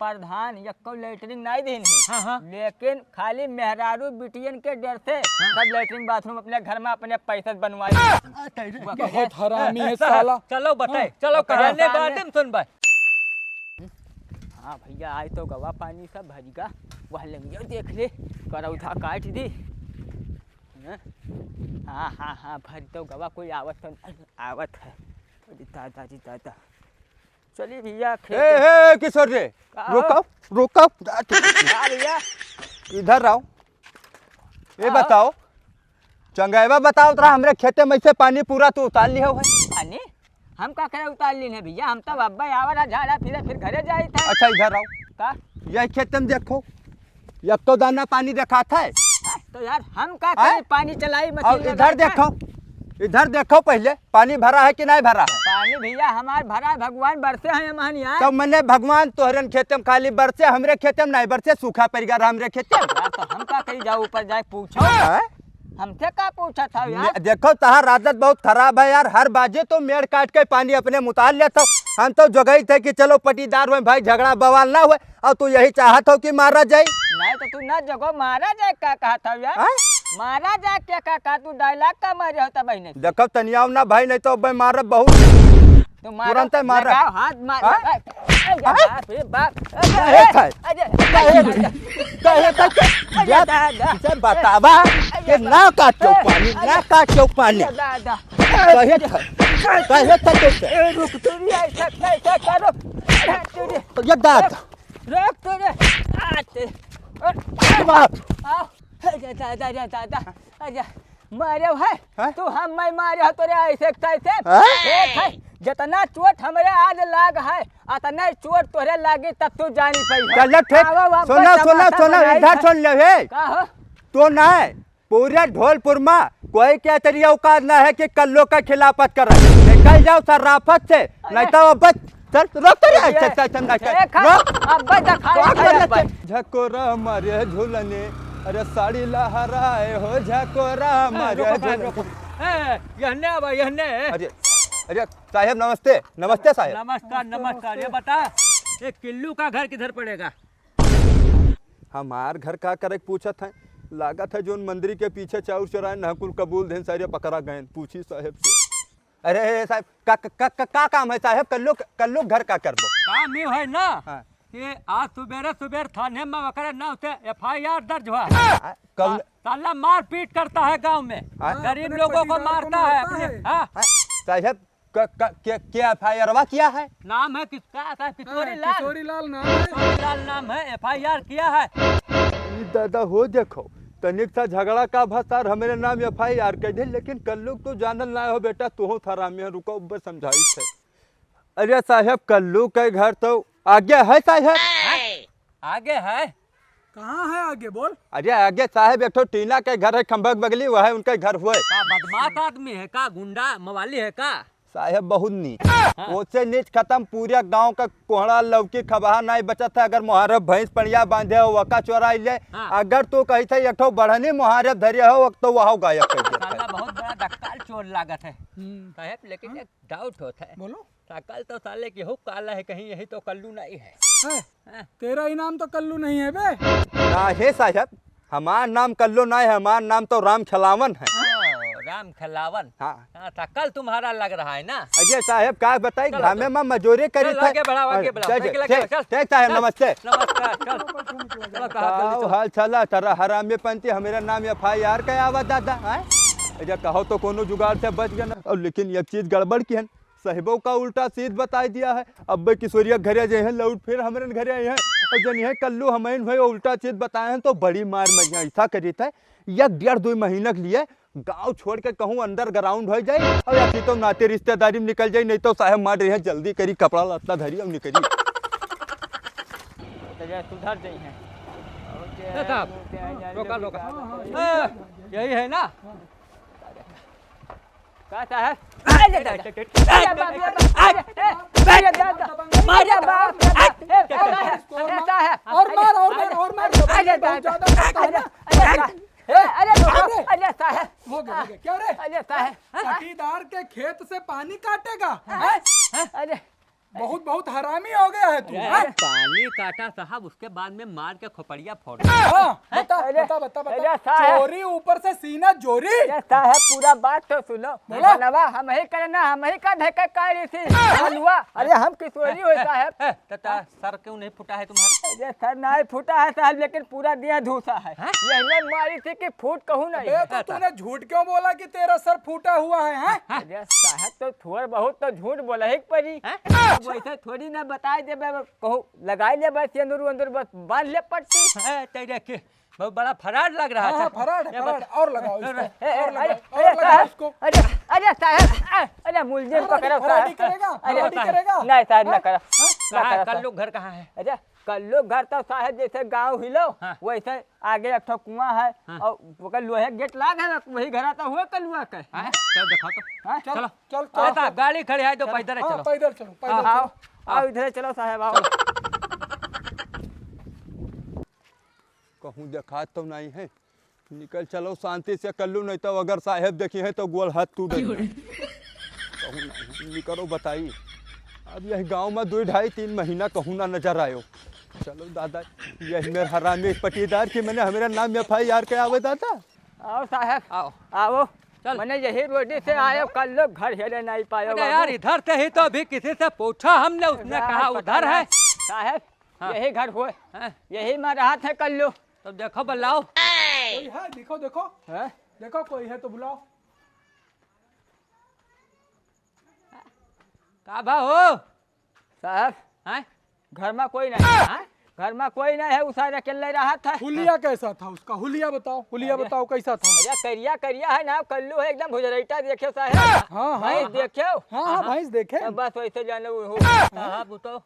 प्रधान यक्को lettering नहीं then है। हाँ। लेकिन खाली मेहरारू बिटियन के डर से सब लेटरिन बाथरूम अपने घर में अपने पैसे बनवाई। बहुत हरामी है साला। चलो बताए, चलो कहने बाद में सुन भाई। हाँ भैया आज तो गवा पानी सब भजगा वह लंगियो देख ले करौधा काट दी। हाँ भर तो गवा कोई आवत तो आवत है। दादाजी दादा चलिए भैया किशोर रे रुको भैया इधर आओ। ये बताओ चंगैवा बताओ तरा हमरे खेते में से पानी पूरा तो उतार लिया है। पानी हम का करे उतार ली है भैया। हम तो अब्बा आवारा झाड़ा फिर घरे जाए थे। अच्छा इधर आओ। का यही खेत में देखो एक तो दाना पानी रखा था। तो यार हम का करे पानी चलाई और इधर देखो पहले पानी भरा है कि नहीं भरा है। पानी भैया हमार भरा भगवान बरसे हैं हमारे यहाँ। तो मैंने भगवान तोहरन खेते में खाली बरसे हमरे खेते में नहीं बरसे सूखा पड़ गया हमरे खेते में। तो हम का कहीं जाओ ऊपर जाए पूछो हमसे का पूछा था यार। देखो तहार आदत बहुत खराब है यार। हर बाजे तो मेड़ काट के पानी अपने मुताल लेता हो। हम तो जगह थे कि चलो पटीदार हुए भाई झगड़ा बवाल ना हुए और तू यही चाहत हो कि मारा जाए। नहीं तो तू ना जगो मारा जाए का कहा था यार। मारा जाए क्या कहा तू डायलॉग का मारे होता भाई ने। देखो तनियाव ना भाई नहीं तो मार बहुत तुरंत मार हाथ मार। बतावा ना काटो पानी ना काटो पानी रुक तू ऐसा करो रोक दादा मारे है तू हम मैं मारे तोरे ऐसे कैसे। जितना चोट हमरे आज लाग है अतना चोट तोरे लागी तब तू जानी चलो ठीक सुना इधर सुन ले तो ना पूरे ढोलपुर में कोई क्या तरीका औकात ना है कि कल्लो का खिलाफत कर रहा है। निकल जाओ सराफत से नहीं तो बस झकोरा मारे झूलने अरे साड़ी लहराए हो झकोरा मारे अरे साहब नमस्ते साहब। नमस्कार। ये बता ये किल्लू का घर किधर पड़ेगा। हमार घर का करे पूछत है लागत है जो मंदिर के पीछे चाउर चौराहे नहकुल कबूल दिन सारे पकड़ा गए पूछी साहब से। अरे साहब का काम है साहब कल्लू घर का कर दो काम ये है ना। हाँ। कि आज सुबेर थाने में वकरे ना होते FIR दर्ज हुआ साला मार पीट करता है गांव में गरीब लोगों को मारता है अपने। साहब क्या FIR किया है। नाम है किसका साहब किशोरी लाल नाम है FIR किया है। दादा हो देखो तनिक सा झगड़ा का भसार हमारे नाम FIR कर दे लेकिन कल्लू तो जानल ना हो बेटा तू थारामी है रुको बस समझाई थे। अरे साहब कल्लू के घर तो आगे है साहब। आगे है कहाँ है आगे बोल। अरे आगे साहब एक टीना के घर है खंभक बगली वह है उनके घर हुए। बदमाश आदमी है का गुंडा मवाली है का साहब बहुत नीच उससे नीच खत्म पूरे गांव का कोहड़ा लौकी खबहा नहीं बचत है। अगर मुहारब भैंस पड़िया बांधे हो वका चोरा ले अगर तू कही थे एक बढ़नी मुहारब धरिया हो तो वह गायब कर बहुत बड़ा डक्काल चोर लागत है साहब। लेकिन एक डाउट होता है बोलो शकल तो साले की हो काला है कहीं यही तो कल्लू नहीं है। तेरा ही नाम तो कल्लू नहीं है बे। ना है साहब हमार नाम कल्लू नहीं है हमार नाम तो राम खिलावन है। राम खिलावन। हाँ शकल तुम्हारा लग रहा है ना। अजय साहब का बताई ग्रामे में मजूरी करी थे। ठीक साहब नमस्ते। हाल चला तरा हरामी पंथी हमारा नाम FIR का आवाज दादा है कहो तो कोनो जुगाड़ से बच गया ना। और लेकिन एक चीज गड़बड़ की है साहिबों का उल्टा सीध बता दिया है। अब किशोरिया घरे जे है लौट फिर हमारे घरे आए हैं और जन है कल्लू हमें भाई उल्टा सीध बताए हैं तो बड़ी मार में ऐसा करी था 1-1.5-2 महीने के लिए गांव छोड़ के कहूँ अंडर ग्राउंड हो जाए और या तो नाते रिश्तेदारी में निकल जाए नहीं तो साहब मार रही है जल्दी करी कपड़ा लत्ता धरी और निकली सुधर जाई है। यही है ना का साहब पटीदार के खेत से पानी काटेगा। बहुत बहुत हरामी हो गया है तू। अरे पानी काटा साहब, उसके बाद में मार के खोपड़िया फोड़। हाँ, बता अरे, बता बता अरे बता। साहब। चोरी ऊपर से सीना जोरी। ये साहब पूरा बात तो सुनो। बोलो। बनवा हम ही करना, हम ही का धक्का कारी थी हलवा। अरे हम किशोरी हो साहब। तता सर क्यों नहीं फूटा है तुम्हारा? अरे सर नहीं फूटा है साहब, लेकिन पूरा दिया धूसा है। यही मारी थी कि फूट कहूँ नहीं। बे तो तूने झूठ क्यों बोला कि तेरा सर फूटा हुआ है? हैं? अरे साहब तो थोड़ा बहुत तो झूठ बोला ही पड़ी। वैसे थोड़ी ना बताई दे, कहूँ लगाई ले बस अंदर अंदर बस बांध ले पट्टी। तेरे के बहुत बड़ा फराड लग रहा हाँ, था। फराड है, फराड। और लगाओ इसको, और लगाओ, और अरे लगाओ इसको। अरे अरे साहब, अरे मुलजिम पकड़ो फराडी साहब। करेगा, अरे फराडी करेगा। नहीं साहब ना करो, ना कहाँ करो कल्लू घर कहाँ है? अरे कल्लू घर तो साहब जैसे गांव हिलो वैसे आगे एक ठो कुआं है और ओकर लोहे गेट लाग है ना, वही घर आता हुआ कल्लुआ के। चल दिखाओ तो। हाँ? चलो चल अरे साहब, गाड़ी खड़ी है तो पैदल हाँ, चलो। पैदल चलो, पैदल आओ चलो। आओ इधर चलो साहब आओ। कहूँ देखात तो नहीं है, निकल चलो शांति से। कल्लू नहीं तो अगर साहेब देखी है तो गोल हाथ टूट कहूँ नहीं निकलो बताइए। अब यही गांव में 2-2.5-3 महीना कहूँ ना नजर आयो। चलो दादा, यही मेरे हरामी पटीदार की मैंने हमारा नाम FIR के आवे दादा। आओ साहब आओ आओ। चल। मैंने यही रोटी से आए, कल लोग घर हेरे नहीं पाए। अरे यार, इधर से ही तो अभी किसी से पूछा हमने, उसने कहा उधर है। साहब हाँ। यही घर हुए, हैं? यही में रहा थे कल्लू। तो देखो बल्लाओ। कोई है? देखो देखो हैं? देखो, कोई है तो बुलाओ। का भा हो? साहब हैं? घर में कोई नहीं है, घर में कोई नहीं है, उसार अकेले रहा था। हुलिया कैसा था उसका? हुलिया बताओ, हुलिया बताओ कैसा था? अरे करिया करिया है ना, कल्लू है एकदम भुजरैटा। देखियो साहब, हाँ, भाई देखियो। हाँ हाँ, भैंस देखे। तो बस वैसे जाने हो। साहब वो तो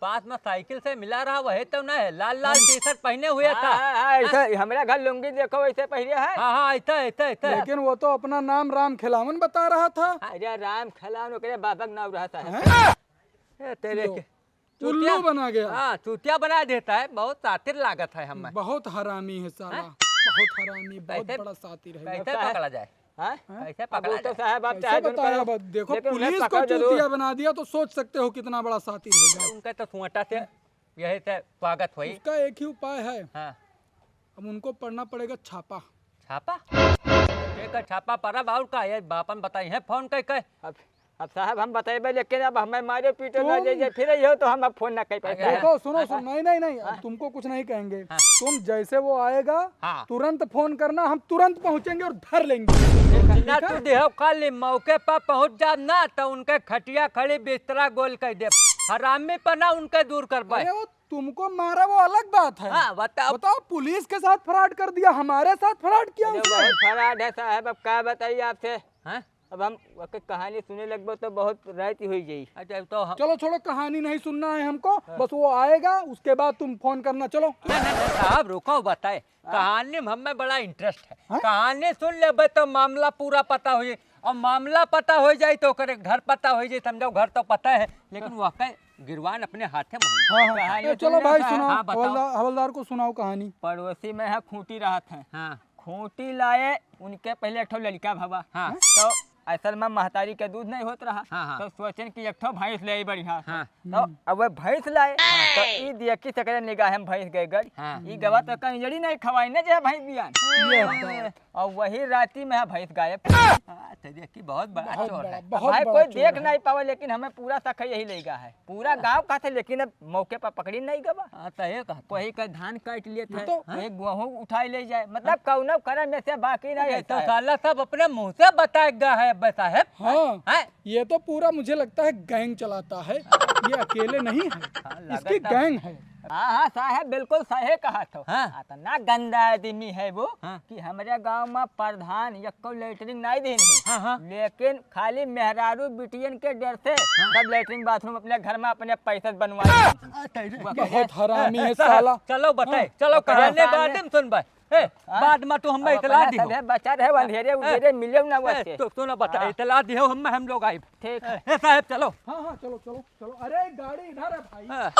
पास में साइकिल से मिला रहा, वही तो ना है, लाल लाल टी शर्ट पहने हुए था। ऐसे हमारा घर लुंगी देखो वैसे पहले है। हाँ हाँ, ऐसा लेकिन वो तो अपना नाम राम खिलावन बता रहा था। अरे राम खलान ओकरे बाबा के नाम रहा साहब। तेरे के उल्लू बना गया। हाँ, चूतिया बना देता है। बहुत सातिर लागत है हमें। बहुत हरामी है साला, बहुत हरामी, बहुत कैसे- बड़ा सातिर है। कैसे पकड़ा जाए? हाँ? कैसे अब पकड़ा वो तो जाए? साहब आप कैसे चाहे जो बताया? करो, देखो लेकिन उन्हें पुलिस को पकड़ो जरूर। चूतिया बना दिया तो सोच सकते हो कितना बड़ा सातिर होगा। उनका तो सुवटा से यही से स्वागत हुई। उसका एक ही उपाय है, हाँ, अब उनको पढ़ना पड़ेगा छापा। छापा? एक छापा पड़ा और का ये बापन बताई है फोन कह। अब साहब हम बताएबे, लेकिन अब हमें मारे पीटे ना जाइए फिर हो तो हम अब फोन ना कर पाएंगे। देखो सुनो सुन, नहीं नहीं नहीं, अब तुमको कुछ नहीं कहेंगे। तुम जैसे वो आएगा हाँ। तुरंत फोन करना, हम तुरंत पहुंचेंगे और धर लेंगे। ना तू देहो खाली मौके पर पहुंच जा ना, तो उनके खटिया खड़ी बिस्तरा गोल कर दे। हरामी पना उनके दूर कर पाए। अरे वो तुमको मारा वो अलग बात है। हाँ, बताओ। बताओ, पुलिस के साथ फ्रॉड कर दिया, हमारे साथ फ्रॉड किया उसने। बहुत फराड है साहब, अब क्या बताइए आपसे। हैं? अब हम ओके कहानी सुने लगभग तो बहुत रात हुई जाई। अच्छा तो हम चलो छोड़ो, कहानी नहीं सुनना है हमको, बस वो आएगा उसके बाद तुम फोन करना। चलो नहीं, साहब रुको, बताए कहानी में हमें बड़ा इंटरेस्ट है। कहानी सुन ले तो मामला पूरा पता हो जाए, और मामला पता हो जाए तो ओकरे घर पता हो जाए। समझो घर तो पता है, लेकिन वाकई गिरवान अपने हाथे में हुई। हाँ हाँ, कहानी ए, चलो सुन भाई लो सुनाओ, हाँ, बताओ। हवलदार को सुनाओ कहानी। पड़ोसी में है खूंटी रहा था, हाँ खूंटी लाए उनके पहले एक ठो लड़का भवा। हाँ। तो असल में महतारी के दूध नहीं होत रहा। हाँ, हाँ। तो सोचन कि एक ठो भैंस ले आई बढ़िया। हाँ। तो अब वो भैंस लाए तो ई देखी सकरे निगाह में भैंस गए गड़। हाँ। ई गवा तो कहीं जड़ी नहीं खवाई न जे भैंस बियान। और वही राती में है भैंस गायब। तेरे की बहुत बड़ा बहुत चोर बड़ा, है। बहुत भाई बड़ा कोई चोर देख है। नहीं पावे, लेकिन हमें पूरा शक यही लेगा है। पूरा गांव का थे, लेकिन अब मौके पर पकड़ी नहीं गवा। हाँ, तो ये कहता कोई का धान काट लिए थे, तो- कोई गेहूं उठाई ले जाए, मतलब कौनो करे में से बाकी नहीं है। है। तो साला सब अपने मुंह से बताएगा है अब्बा साहब। हाँ, हैं? ये तो पूरा मुझे लगता है गैंग चलाता है, ये अकेले नहीं है, इसकी लगातार। गैंग है। हाँ हाँ साहब बिल्कुल सही कहा तो। हाँ। इतना गंदा आदमी है वो हाँ। कि हमारे गांव में प्रधान यक्को लेटरिन नहीं देनी हाँ, हाँ। लेकिन खाली मेहरारू बिटियन के डर से सब लेटरिन बाथरूम अपने घर में अपने पैसे बनवाए। बहुत हरामी है साला। चलो बताए, चलो कहानी बाद में सुन भाई। बाद में तो हमें इतला दियो। बचा रहे अंधेरे उधेरे मिले ना वैसे। तो सुनो बता, इतला दियो हम लोग आए। ठीक है। साहब चलो। हाँ हाँ, चलो चलो चलो। अरे गाड़ी इधर है भाई। हाँ।